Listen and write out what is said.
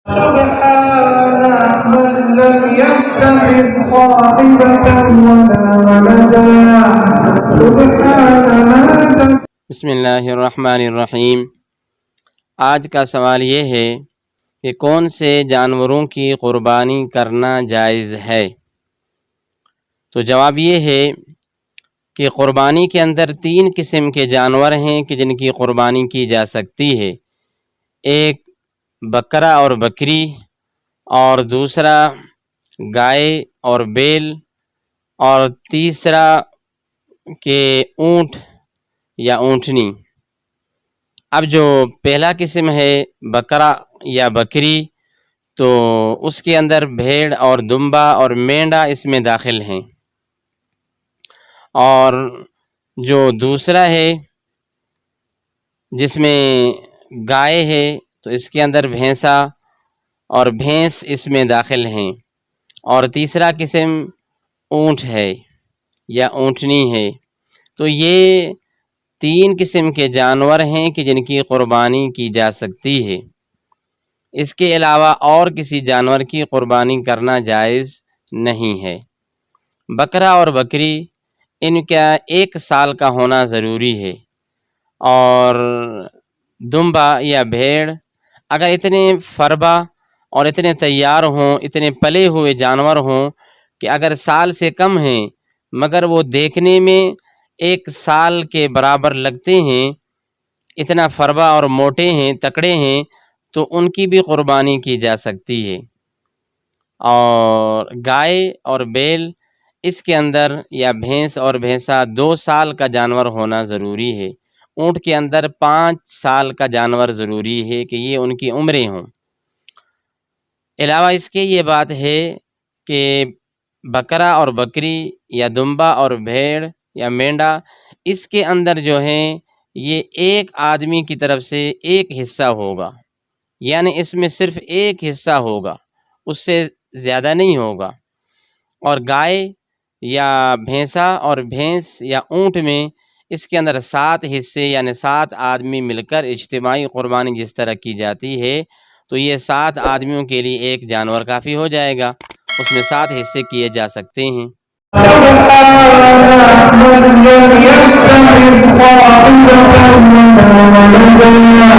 سبحان من لم يتخذ صاحبة ولا ولدا سبحان من. بسم اللہ الرحمن الرحیم. آج کا سوال یہ ہے کہ کون سے جانوروں کی قربانی کرنا جائز ہے؟ تو جواب یہ ہے کہ قربانی کے اندر 3 قسم کے جانور ہیں کہ جن کی قربانی کی جا سکتی ہے. ایک بکرا اور بکری، اور دوسرا گائے اور بیل، اور تیسرا کہ اونٹ یا اونٹنی. اب جو پہلا قسم ہے بکرا یا بکری، تو اس کے اندر بھیڑ اور دمبا اور مینڈا اس میں داخل ہیں. اور جو دوسرا ہے جس میں گائے ہے، تو اس کے اندر بھینسا اور بھینس اس میں داخل ہیں. اور تیسرا قسم اونٹ ہے یا اونٹنی ہے. تو یہ 3 قسم کے جانور ہیں کہ جن کی قربانی کی جا سکتی ہے. اس کے علاوہ اور کسی جانور کی قربانی کرنا جائز نہیں ہے. بکرا اور بکری ان کا 1 سال کا ہونا ضروری ہے. اور دمبا یا بھیڑ اگر اتنے فربا اور اتنے تیار ہوں، اتنے پلے ہوئے جانور ہوں کہ اگر سال سے کم ہیں مگر وہ دیکھنے میں 1 سال کے برابر لگتے ہیں، اتنا فربا اور موٹے ہیں، تکڑے ہیں، تو ان کی بھی قربانی کی جا سکتی ہے. اور گائے اور بیل اس کے اندر یا بھینس اور بھینسا 2 سال کا جانور ہونا ضروری ہے. اونٹ کے اندر 5 سال کا جانور ضروری ہے کہ یہ ان کی عمریں ہوں. علاوہ اس کے یہ بات ہے کہ بکرا اور بکری یا دمبا اور بھیڑ یا مینڈا اس کے اندر جو ہیں یہ ایک آدمی کی طرف سے 1 حصہ ہوگا، یعنی اس میں صرف 1 حصہ ہوگا، اس سے زیادہ نہیں ہوگا. اور گائے یا بھینسا اور بھینس یا اونٹ میں اس کے اندر 7 حصے، یعنی 7 آدمی مل کر اجتماعی قربانی جس طرح کی جاتی ہے، تو یہ 7 آدمیوں کے لیے 1 جانور کافی ہو جائے گا. اس میں 7 حصے کیے جا سکتے ہیں. سبحان من لم يتخذ صاحبة ولا ولدا